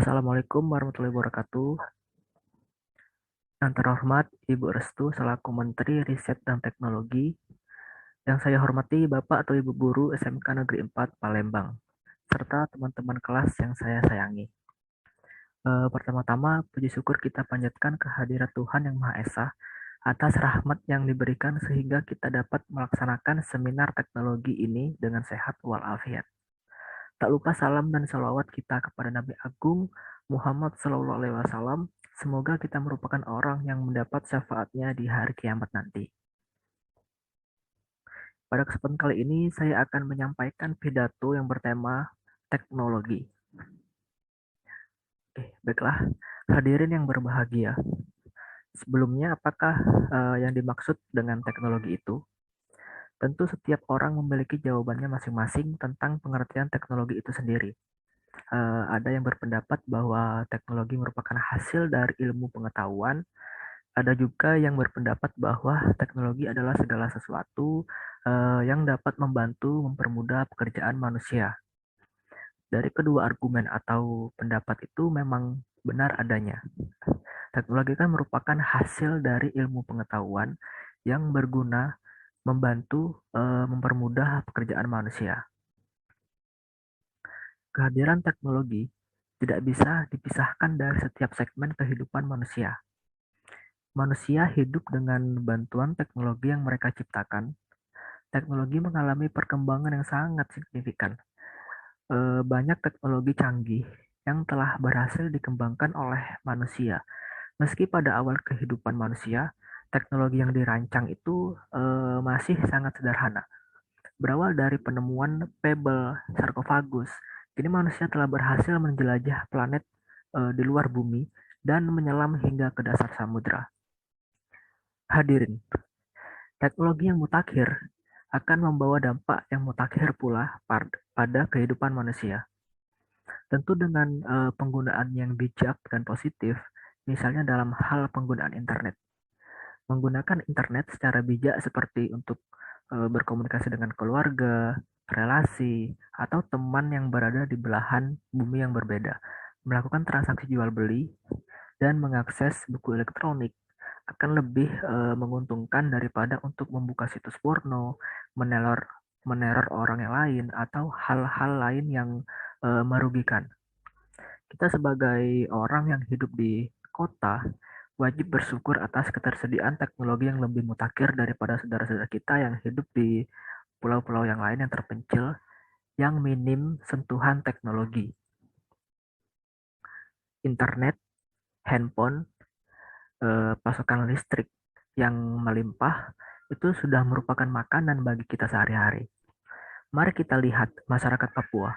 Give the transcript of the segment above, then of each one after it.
Assalamualaikum warahmatullahi wabarakatuh. Yang terhormat Ibu Restu selaku Menteri Riset dan Teknologi, yang saya hormati Bapak atau Ibu Guru SMK Negeri 4 Palembang, serta teman-teman kelas yang saya sayangi. Pertama-tama, puji syukur kita panjatkan kehadirat Tuhan Yang Maha Esa atas rahmat yang diberikan sehingga kita dapat melaksanakan seminar teknologi ini dengan sehat walafiat. Tak lupa salam dan salawat kita kepada Nabi Agung Muhammad SAW. Semoga kita merupakan orang yang mendapat syafaatnya di hari kiamat nanti. Pada kesempatan kali ini saya akan menyampaikan pidato yang bertema teknologi. Baiklah, hadirin yang berbahagia. Sebelumnya, apakah yang dimaksud dengan teknologi itu? Tentu setiap orang memiliki jawabannya masing-masing tentang pengertian teknologi itu sendiri. Ada yang berpendapat bahwa teknologi merupakan hasil dari ilmu pengetahuan. Ada juga yang berpendapat bahwa teknologi adalah segala sesuatu yang dapat membantu mempermudah pekerjaan manusia. Dari kedua argumen atau pendapat itu memang benar adanya. Teknologi kan merupakan hasil dari ilmu pengetahuan yang berguna membantu mempermudah pekerjaan manusia. Kehadiran teknologi tidak bisa dipisahkan dari setiap segmen kehidupan manusia. Manusia hidup dengan bantuan teknologi yang mereka ciptakan. Teknologi mengalami perkembangan yang sangat signifikan. Banyak teknologi canggih yang telah berhasil dikembangkan oleh manusia. Meski pada awal kehidupan manusia, teknologi yang dirancang itu masih sangat sederhana. Berawal dari penemuan pebble sarkofagus, kini manusia telah berhasil menjelajah planet di luar bumi dan menyelam hingga ke dasar samudra. Hadirin, teknologi yang mutakhir akan membawa dampak yang mutakhir pula pada kehidupan manusia. Tentu dengan penggunaan yang bijak dan positif, misalnya dalam hal penggunaan internet. Menggunakan internet secara bijak seperti untuk berkomunikasi dengan keluarga, relasi, atau teman yang berada di belahan bumi yang berbeda, melakukan transaksi jual beli, dan mengakses buku elektronik akan lebih menguntungkan daripada untuk membuka situs porno, meneror orang yang lain, atau hal-hal lain yang merugikan. Kita sebagai orang yang hidup di kota, wajib bersyukur atas ketersediaan teknologi yang lebih mutakhir daripada saudara-saudara kita yang hidup di pulau-pulau yang lain yang terpencil, yang minim sentuhan teknologi. Internet, handphone, pasokan listrik yang melimpah, itu sudah merupakan makanan bagi kita sehari-hari. Mari kita lihat masyarakat Papua.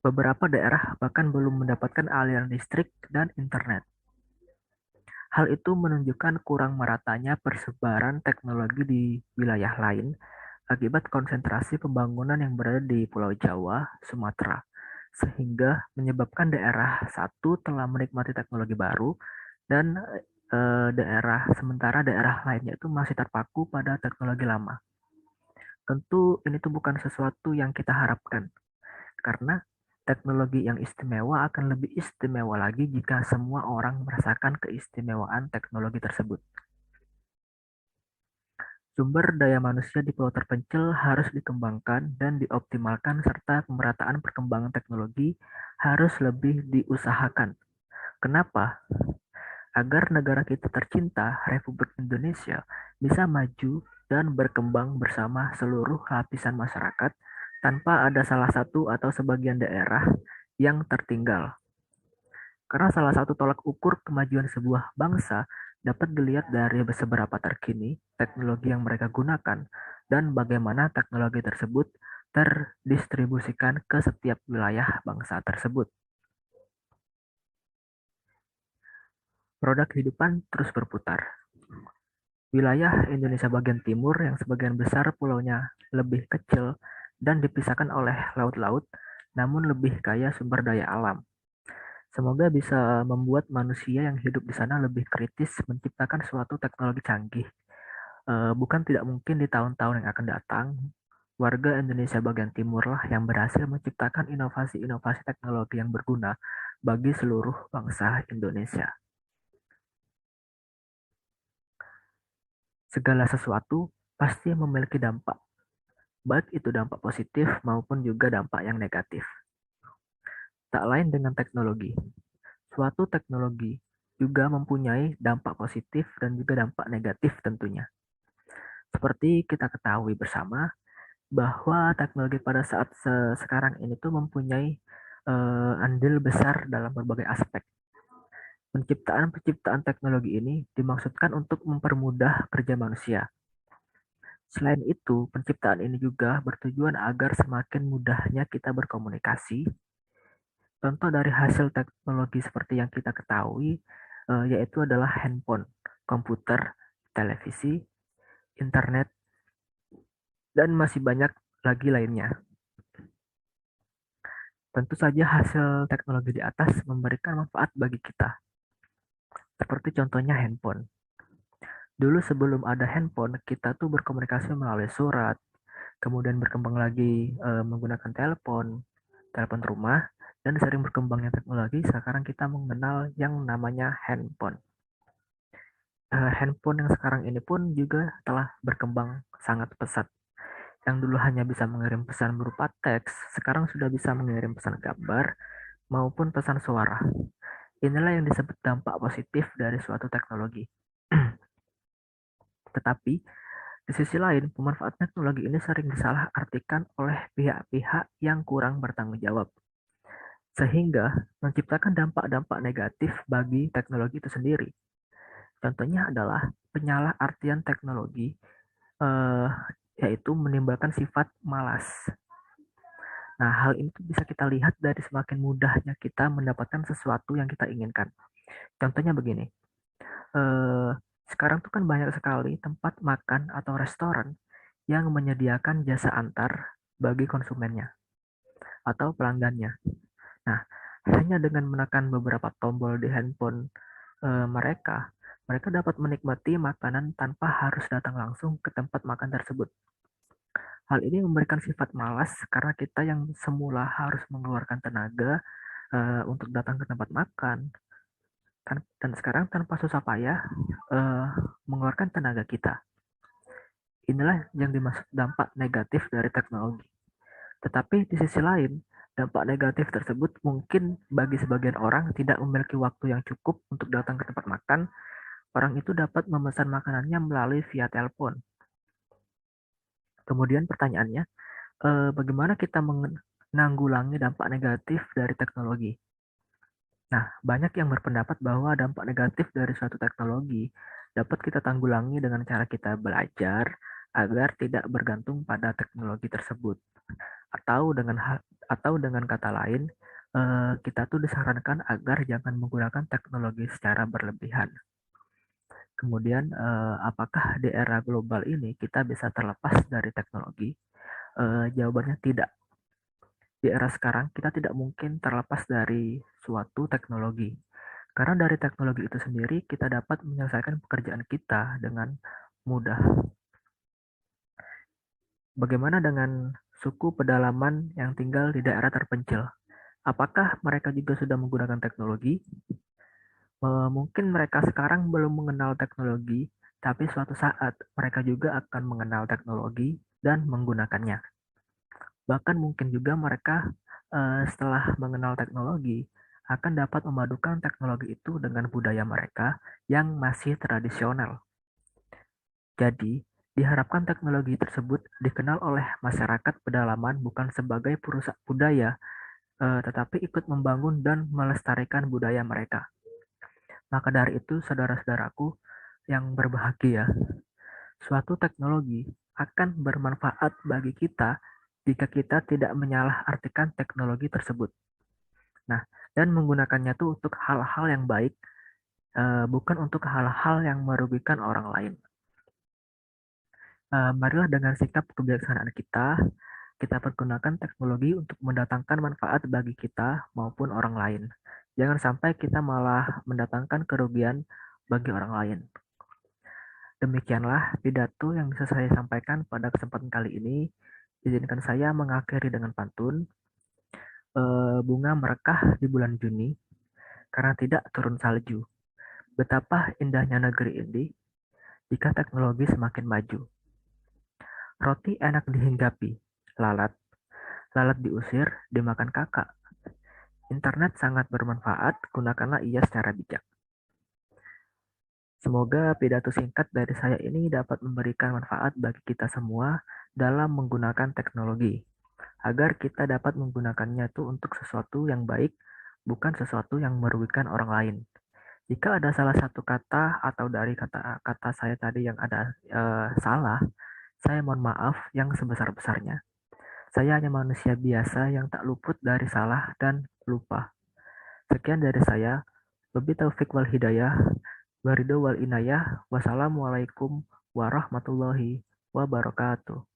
Beberapa daerah bahkan belum mendapatkan aliran listrik dan internet. Hal itu menunjukkan kurang meratanya persebaran teknologi di wilayah lain akibat konsentrasi pembangunan yang berada di Pulau Jawa, Sumatera, sehingga menyebabkan daerah satu telah menikmati teknologi baru dan sementara daerah lainnya itu masih terpaku pada teknologi lama. Tentu ini tuh bukan sesuatu yang kita harapkan, karena teknologi yang istimewa akan lebih istimewa lagi jika semua orang merasakan keistimewaan teknologi tersebut. Sumber daya manusia di pulau terpencil harus dikembangkan dan dioptimalkan serta pemerataan perkembangan teknologi harus lebih diusahakan. Kenapa? Agar negara kita tercinta, Republik Indonesia, bisa maju dan berkembang bersama seluruh lapisan masyarakat tanpa ada salah satu atau sebagian daerah yang tertinggal. Karena salah satu tolak ukur kemajuan sebuah bangsa dapat dilihat dari seberapa terkini teknologi yang mereka gunakan dan bagaimana teknologi tersebut terdistribusikan ke setiap wilayah bangsa tersebut. Roda kehidupan terus berputar. Wilayah Indonesia bagian timur yang sebagian besar pulaunya lebih kecil dan dipisahkan oleh laut-laut, namun lebih kaya sumber daya alam. Semoga bisa membuat manusia yang hidup di sana lebih kritis menciptakan suatu teknologi canggih. Bukan tidak mungkin di tahun-tahun yang akan datang, warga Indonesia bagian timur lah yang berhasil menciptakan inovasi-inovasi teknologi yang berguna bagi seluruh bangsa Indonesia. Segala sesuatu pasti memiliki dampak, baik itu dampak positif maupun juga dampak yang negatif. Tak lain dengan teknologi. Suatu teknologi juga mempunyai dampak positif dan juga dampak negatif tentunya. Seperti kita ketahui bersama bahwa teknologi pada saat sekarang ini tuh mempunyai andil besar dalam berbagai aspek. Penciptaan teknologi ini dimaksudkan untuk mempermudah kerja manusia. Selain itu, penciptaan ini juga bertujuan agar semakin mudahnya kita berkomunikasi. Contoh dari hasil teknologi seperti yang kita ketahui, yaitu adalah handphone, komputer, televisi, internet, dan masih banyak lagi lainnya. Tentu saja hasil teknologi di atas memberikan manfaat bagi kita, seperti contohnya handphone. Dulu sebelum ada handphone, kita tuh berkomunikasi melalui surat, kemudian berkembang lagi menggunakan telepon rumah, dan sering berkembangnya teknologi, sekarang kita mengenal yang namanya handphone. Handphone yang sekarang ini pun juga telah berkembang sangat pesat. Yang dulu hanya bisa mengirim pesan berupa teks, sekarang sudah bisa mengirim pesan gambar maupun pesan suara. Inilah yang disebut dampak positif dari suatu teknologi. Tetapi, di sisi lain, pemanfaatan teknologi ini sering disalahartikan oleh pihak-pihak yang kurang bertanggung jawab, sehingga menciptakan dampak-dampak negatif bagi teknologi itu sendiri. Contohnya adalah penyalahartian teknologi, eh, yaitu menimbulkan sifat malas. Nah, hal ini bisa kita lihat dari semakin mudahnya kita mendapatkan sesuatu yang kita inginkan. Contohnya begini, eh, sekarang tuh kan banyak sekali tempat makan atau restoran yang menyediakan jasa antar bagi konsumennya atau pelanggannya. Nah, hanya dengan menekan beberapa tombol di handphone mereka, mereka dapat menikmati makanan tanpa harus datang langsung ke tempat makan tersebut. Hal ini memberikan sifat malas karena kita yang semula harus mengeluarkan tenaga untuk datang ke tempat makan, dan sekarang tanpa susah payah mengeluarkan tenaga kita. Inilah yang dimaksud dampak negatif dari teknologi. Tetapi di sisi lain, dampak negatif tersebut mungkin bagi sebagian orang tidak memiliki waktu yang cukup untuk datang ke tempat makan. Orang itu dapat memesan makanannya melalui via telepon. Kemudian pertanyaannya, bagaimana kita menanggulangi dampak negatif dari teknologi? Nah, banyak yang berpendapat bahwa dampak negatif dari suatu teknologi dapat kita tanggulangi dengan cara kita belajar agar tidak bergantung pada teknologi tersebut. Atau dengan kata lain, kita tuh disarankan agar jangan menggunakan teknologi secara berlebihan. Kemudian, apakah di era global ini kita bisa terlepas dari teknologi? Jawabannya tidak. Di era sekarang kita tidak mungkin terlepas dari suatu teknologi. Karena dari teknologi itu sendiri kita dapat menyelesaikan pekerjaan kita dengan mudah. Bagaimana dengan suku pedalaman yang tinggal di daerah terpencil? Apakah mereka juga sudah menggunakan teknologi? Mungkin mereka sekarang belum mengenal teknologi, tapi suatu saat mereka juga akan mengenal teknologi dan menggunakannya. Bahkan mungkin juga mereka setelah mengenal teknologi akan dapat memadukan teknologi itu dengan budaya mereka yang masih tradisional. Jadi, diharapkan teknologi tersebut dikenal oleh masyarakat pedalaman bukan sebagai perusak budaya, tetapi ikut membangun dan melestarikan budaya mereka. Maka dari itu, saudara-saudaraku yang berbahagia, suatu teknologi akan bermanfaat bagi kita jika kita tidak menyalahartikan teknologi tersebut. Nah, dan menggunakannya tuh untuk hal-hal yang baik, bukan untuk hal-hal yang merugikan orang lain. Marilah dengan sikap kebijaksanaan kita pergunakan teknologi untuk mendatangkan manfaat bagi kita maupun orang lain. Jangan sampai kita malah mendatangkan kerugian bagi orang lain. Demikianlah pidato yang bisa saya sampaikan pada kesempatan kali ini. Izinkan saya mengakhiri dengan pantun. Bunga merekah di bulan Juni, karena tidak turun salju. Betapa indahnya negeri ini jika teknologi semakin maju. Roti enak dihinggapi, lalat, lalat diusir, dimakan kakak. Internet sangat bermanfaat, gunakanlah ia secara bijak. Semoga pidato singkat dari saya ini dapat memberikan manfaat bagi kita semua dalam menggunakan teknologi, agar kita dapat menggunakannya itu untuk sesuatu yang baik, bukan sesuatu yang merugikan orang lain. Jika ada salah satu kata atau dari kata-kata saya tadi yang ada salah, saya mohon maaf yang sebesar-besarnya. Saya hanya manusia biasa yang tak luput dari salah dan lupa. Sekian dari saya. Wabillahi taufik wal hidayah. Waridho wal inayah. Wassalamualaikum warahmatullahi wabarakatuh.